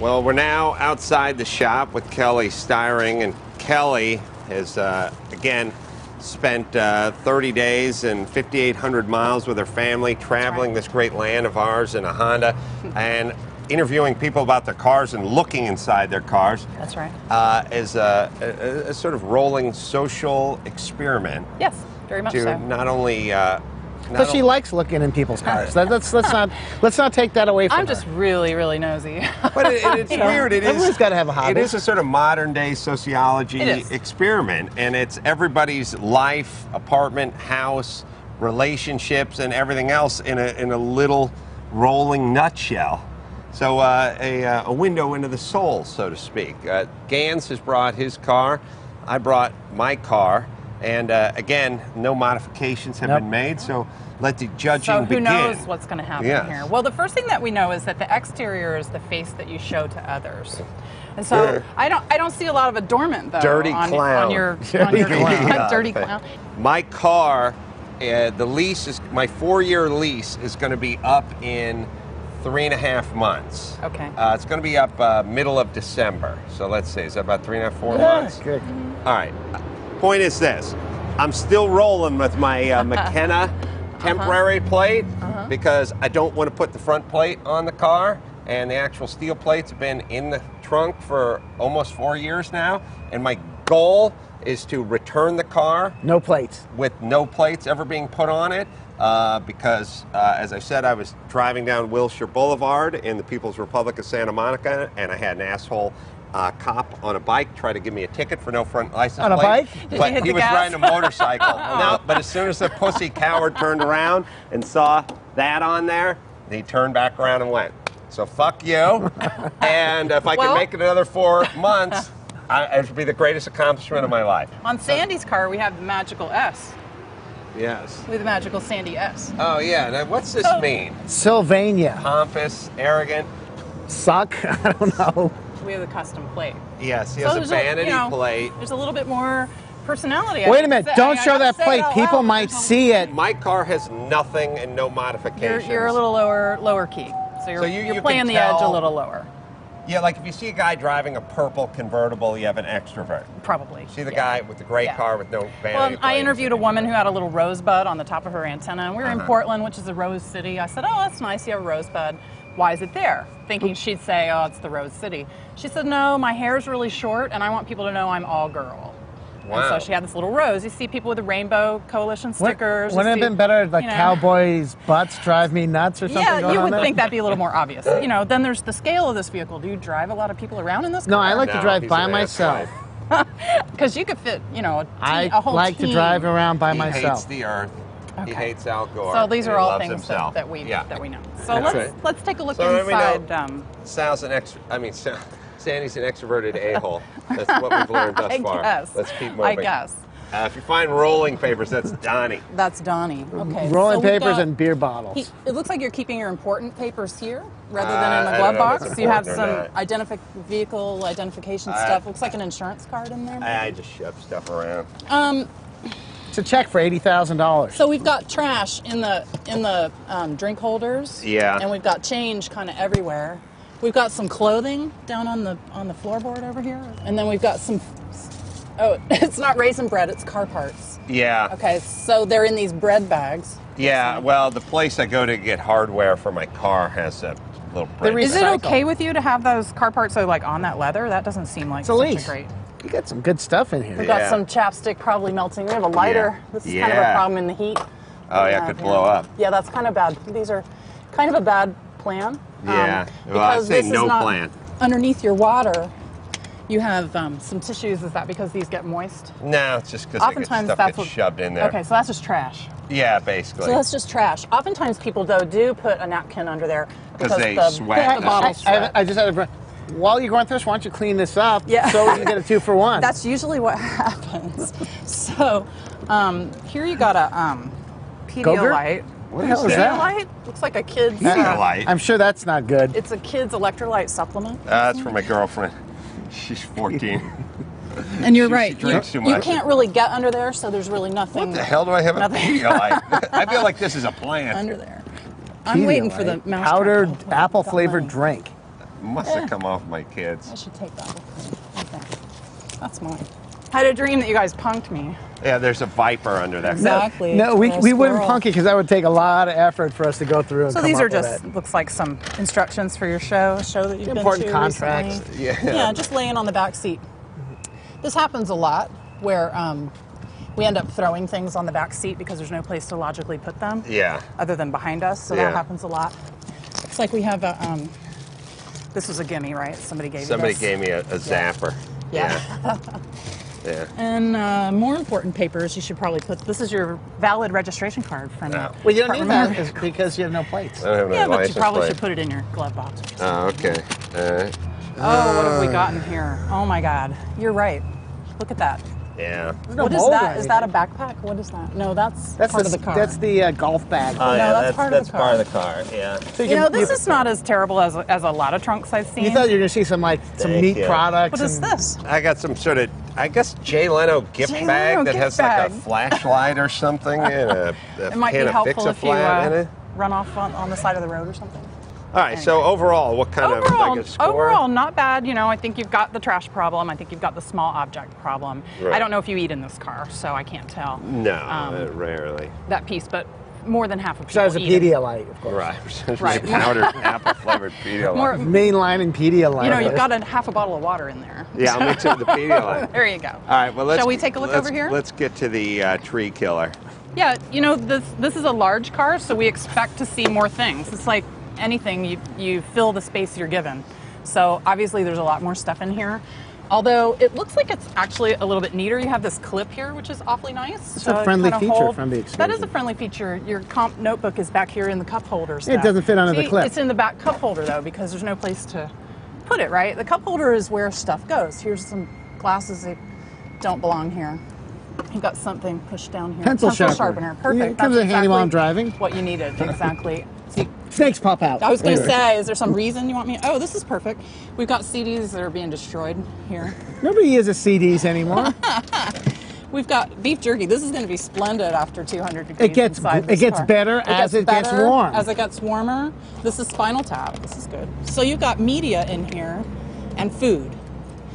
Well, we're now outside the shop with Kelley Styring, and Kelley has, again, spent 30 days and 5,800 miles with her family, traveling this great land of ours in a Honda, and interviewing people about their cars and looking inside their cars. That's right. As a sort of rolling social experiment. Yes, very much so. Not only... But she likes looking in people's cars. Let's not take that away from her. I'm just really, really nosy. But it's weird. Everyone's got to have a hobby. It is a sort of modern day sociology experiment, and it's everybody's life, apartment, house, relationships, and everything else in a little rolling nutshell. So a window into the soul, so to speak. Ganz has brought his car. I brought my car. And again, no modifications have been made, so let the judging begin. So who knows what's going to happen here? Well, the first thing that we know is that the exterior is the face that you show to others. And so I don't see a lot of adornment, though. Dirty clown. On your dirty clown. My car, the lease is, my 4-year lease is going to be up in 3.5 months. Okay. It's going to be up middle of December. So let's see, is that about 3.5, 4 months? Good. All right. Point is this: I'm still rolling with my McKenna temporary plate because I don't want to put the front plate on the car, and the actual steel plates have been in the trunk for almost 4 years now, and my goal is to return the car no plates, with no plates ever being put on it, because as I said, I was driving down Wilshire Boulevard in the People's Republic of Santa Monica, and I had an asshole cop on a bike try to give me a ticket for no front license plate. On a bike? But he was riding a motorcycle. No, but as soon as the pussy coward turned around and saw that on there, he turned back around and went, so fuck you. And if I can make it another 4 months, it would be the greatest accomplishment of my life. On Sandy's car, we have the magical S. Yes. We have the magical Sandy S. Oh, yeah. Now, what's this mean? Sylvania. Pompous, arrogant? Suck? I don't know. We have the custom plate. Yes, he has a vanity plate. There's a little bit more personality. Wait a minute, don't show that plate. People might see it. My car has nothing and no modifications. You're a little lower key. So you're playing the edge a little lower. Yeah, like if you see a guy driving a purple convertible, you have an extrovert. Probably. See the guy with the gray car with no vanity plate. I interviewed a woman who had a little rosebud on the top of her antenna, and we were in Portland, which is a rose city. I said, oh, that's nice, you have a rosebud. Why is it there? Thinking she'd say, oh, it's the Rose City. She said, no, my hair's really short, and I want people to know I'm all girl. Wow. And so she had this little rose. You see people with the Rainbow Coalition stickers. Wouldn't it have been better, like, cowboys' butts drive me nuts or something? Yeah, you would think that'd be a little more obvious. You know, then there's the scale of this vehicle. Do you drive a lot of people around in this car? No, I like to drive by myself. Because you could fit, you know, a whole I like to drive around by myself. He hates the earth. Okay. He hates Al Gore. So these are all things that we know. So let's take a look inside. Sandy's an extroverted a-hole. That's what we've learned thus far. Guess. Let's keep moving. I guess. If you find rolling papers, that's Donnie. That's Donnie. Okay. Rolling papers and beer bottles. It looks like you're keeping your important papers here rather than in the glove box. You have some vehicle identification stuff. Looks like an insurance card in there. I just shove stuff around. It's a check for $80,000. So we've got trash in the drink holders. Yeah. And we've got change kind of everywhere. We've got some clothing down on the floorboard over here, and then we've got some. Oh, it's not raisin bread; it's car parts. Yeah. Okay, so they're in these bread bags. Yeah. Well, the place I go to get hardware for my car has a little bread bag. Is it okay with you to have those car parts on that leather? That doesn't seem like such a great. You got some good stuff in here. We've got some chapstick probably melting. We have a lighter. Yeah. This is kind of a problem in the heat. Oh, yeah, it could blow up. Yeah, that's kind of bad. These are kind of a bad plan. Yeah, well, I'd say no plan. Underneath your water, you have some tissues. Is that because these get moist? No, it's just because stuff gets shoved in there. Okay, so that's just trash. Yeah, basically. So that's just trash. Oftentimes people, though, do put a napkin under there because they sweat. The bottles sweat. I just had a... While you're going through this, why don't you clean this up so we can get a 2-for-1? That's usually what happens. So here you got a Pedialyte. What the hell is that? Pedialyte? Looks like a kid's... Pedialyte? I'm sure that's not good. It's a kid's electrolyte supplement. That's for my girlfriend. She's 14. And you're right. She drinks too much. You can't really get under there, so there's really nothing... What the hell do I have a Pedialyte? I feel like this is a plant. Under there. I'm waiting for the mouse. Powdered apple-flavored drink. Must have come off my kids. I should take that with me. Okay. That's mine. I had a dream that you guys punked me. Yeah, there's a viper under that. Exactly. No, we wouldn't punk it because that would take a lot of effort for us to go through and So come these up are with just, it. looks like some instructions for your show that you've been Important to contracts. recently. Yeah. Just laying on the back seat. This happens a lot where we end up throwing things on the back seat because there's no place to logically put them. Yeah. Other than behind us, so that happens a lot. Looks like we have a, this was a gimme, right? Somebody gave you Somebody this. gave me a zapper. Yeah. Yeah. And more important papers, you should probably put, this is your valid registration card from No. Well, you don't need Department that because you have no plates. I don't have my Yeah, but you license probably plate. should put it in your glove box. Oh, okay. All right. Oh, what have we got in here? Oh my God, you're right. Look at that. Yeah. No What is mold or that? Is that a anything. backpack? What is that? No, that's That's part of the car. That's the golf bag. Oh, No, yeah, that's part of the car. part of the car. Yeah. So You know, this is not as terrible as a lot of trunks I've seen. You thought you were going to see some Thank meat you. products. What is and- this? I got some sort of, I guess, Jay Leno gift Jay bag Leno that gift has like bag. a flashlight or something and a It might be can of helpful if you Fix-A-Flat in it. run off on the side of the road or something. All right, so overall, what kind of like a score? Overall, not bad. You know, I think you've got the trash problem. I think you've got the small object problem. Right. I don't know if you eat in this car, so I can't tell. No, rarely. That piece, but more than half of people Besides the eat it. Pedialyte, of course. Right. Right. Powdered apple flavored Pedialyte. More, Mainlining Pedialyte. you know, you've got half a bottle of water in there. Yeah, I'll mix it with the Pedialyte. There you go. All right, well, let's. Shall we take a look over here? Let's get to the tree killer. Yeah, you know, this is a large car, so we expect to see more things. It's like anything, you fill the space you're given. So obviously there's a lot more stuff in here. Although it looks like it's actually a little bit neater. You have this clip here, which is awfully nice. It's a friendly kind of feature hold. from the That is Excursion. a friendly feature. Your comp notebook is back here in the cup holder stuff. It doesn't fit under the See, clip. It's in the back cup holder though, because there's no place to put it, right? The cup holder is where stuff goes. Here's some glasses that don't belong here. You've got something pushed down here. Pencil sharpener. Perfect. Yeah, it comes in handy while I'm driving. What you needed, exactly. See, Snakes pop out. I was going to Anyway. say, is there some reason you want me? Oh, this is perfect. We've got CDs that are being destroyed here. Nobody uses CDs anymore. We've got beef jerky. This is going to be splendid after 200 degrees. It gets inside this gets car. better as it gets better warm. As it gets warmer. This is Spinal Tap. This is good. So you've got media in here and food.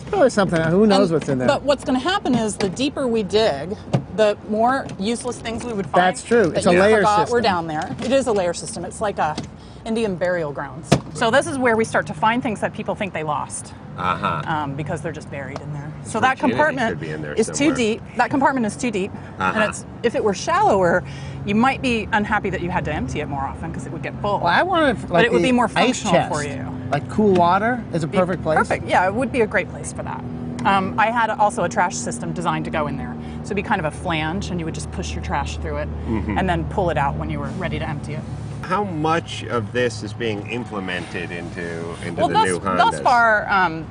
Probably something. Who knows what's in there? But what's going to happen is the deeper we dig, the more useless things we would find. That's true. that It's a you layer forgot system. We're down there. It is a layer system. It's like a Indian burial grounds. So this is where we start to find things that people think they lost. Because they're just buried in there. So that Virginity compartment should be in there is too somewhere. deep. That compartment is too deep. And if it were shallower, you might be unhappy that you had to empty it more often because it would get full. Well, I wanted like it would be more ice functional chest. for you. Like cool water is a perfect place. Perfect. Yeah, it would be a great place for that. I had also a trash system designed to go in there. So it'd be kind of a flange, and you would just push your trash through it and then pull it out when you were ready to empty it. How much of this is being implemented into Well, the new Hondas? thus far,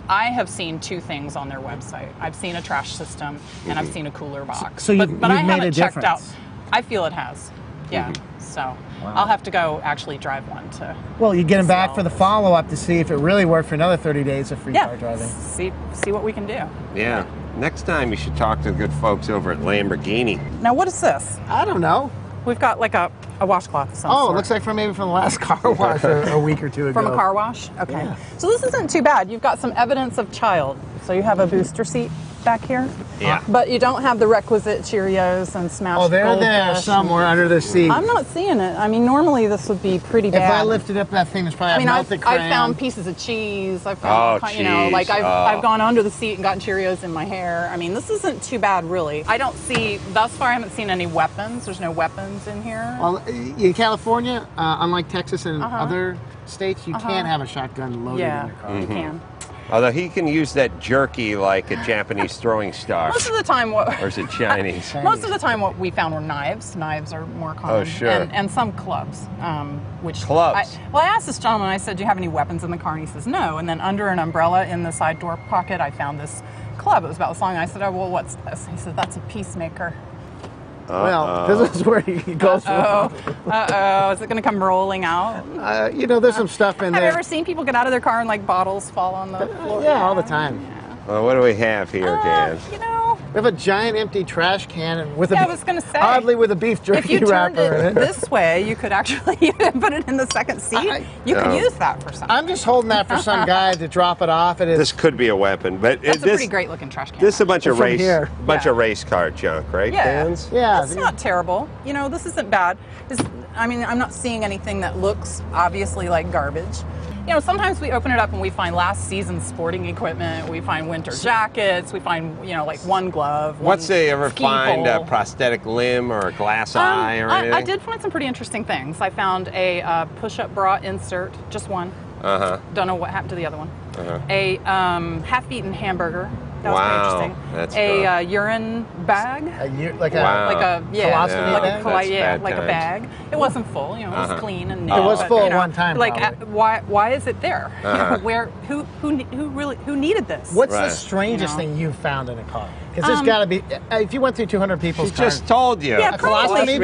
I have seen two things on their website. I've seen a trash system, and I've seen a cooler box. So but you've I made haven't a checked out. difference. I feel it has. Yeah. So I'll have to go actually drive one to. Well, you get them back So- for the follow-up to see if it really worked for another 30 days of free car Yeah. driving. See what we can do. Yeah. Next time you should talk to the good folks over at Lamborghini. Now, what is this? I don't know. We've got like a washcloth of some Oh, sort. it looks like from the last car wash a week or two ago. From a car wash? Okay. Yeah. So this isn't too bad. You've got some evidence of child. So you have a booster seat back here. Yeah. But you don't have the requisite Cheerios and smashed Oh, they're there goldfish. somewhere under the seat. I'm not seeing it. I mean, normally this would be pretty If bad. I lifted up that thing, there's probably I mean, melted crayon. I've found pieces of cheese. I've Oh, found, like cheese. I've gone under the seat and gotten Cheerios in my hair. I mean, this isn't too bad, really. I don't see, thus far, I haven't seen any weapons. There's no weapons in here. Well, in California, unlike Texas and other states, you can't have a shotgun loaded in Yeah, your car. you can. Although he can use that jerky like a Japanese throwing star. Most of the time, Or is it Chinese? Most of the time, what we found were knives. Knives are more common. Oh, sure. And some clubs. Clubs? I asked this gentleman, I said, do you have any weapons in the car? And he says, no. And then under an umbrella in the side door pocket, I found this club. It was about this long. I said, oh, well, what's this? He said, that's a peacemaker. Well, this is where he goes wrong. Uh-oh. Is it going to come rolling out? There's some stuff in Have you there. ever seen people get out of their car and, like, bottles fall on the floor? Yeah, all the time. Well, what do we have here, Ganz? You know, We have a giant empty trash can and with I was going to say. oddly with a beef If jerky you turned wrapper in it it. this way, you could actually put it in the second seat. You could use that for something. I'm just holding that for some guy to drop it off at his. This could be a weapon, but That's a pretty great looking trash can. This is a bunch of From race, here. of race car junk, right, Ganz? Yeah. It's not terrible. You know, this isn't bad. I mean, I'm not seeing anything that looks obviously like garbage. You know, sometimes we open it up and we find last season's sporting equipment. We find winter jackets. We find, you know, like one glove. What's they ever ski find a pole. prosthetic limb or a glass eye or anything? I did find some pretty interesting things. I found a push-up bra insert, just one. Don't know what happened to the other one. A half-eaten hamburger. That was pretty interesting. That's a urine bag. Like a Like a bag. It wasn't full, you know, it was clean and neat. It was but, full you know, at one time. Like, why is it there? You know, who needed this? What's the strangest thing you found in a car? Because there's got to be. If you went through 200 people's She cars, just told you. Yeah, probably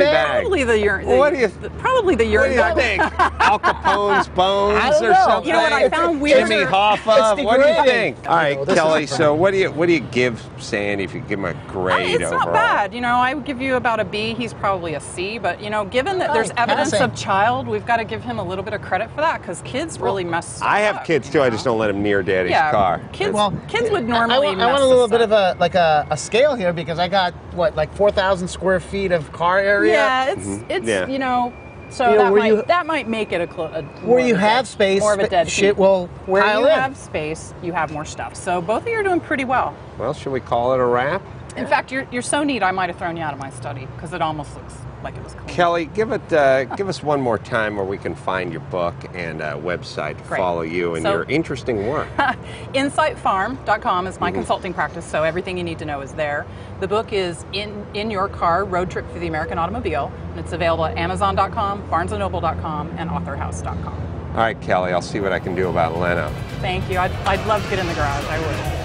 the urine. What do you Probably the urine. What do you think? Al Capone's bones I don't or know. something? You know what I found weird? Jimmy Hoffa. It's What do you degrading. think? All right, this Kelley. is So what do you give Sandy if you give him a grade It's overall? not bad. You know, I would give you about a B. He's probably a C. But, you know, given that there's evidence passing. of child, we've got to give him a little bit of credit for that because kids really mess stuff I have up, kids you too. I know? just don't let them near Daddy's car. Kids would normally I mess want a little this bit up. of a scale here because I got like 4,000 square feet of car area. Yeah, it's you know, so You know, that might make it a where you have space, more of a dead shit heat. will Where pile you in. have space, you have more stuff. So both of you are doing pretty well. Well, should we call it a wrap? In fact, you're so neat. I might have thrown you out of my study because it almost looks like it was clean. Kelley, give us one more time where we can find your book and website to Great. follow you and So- your interesting work. InsightFarm.com is my consulting practice, so everything you need to know is there. The book is In Your Car, Road Trip Through the American Automobile, and it's available at Amazon.com, BarnesandNoble.com, and AuthorHouse.com. All right, Kelley, I'll see what I can do about Leno. Thank you. I'd love to get in the garage. I would.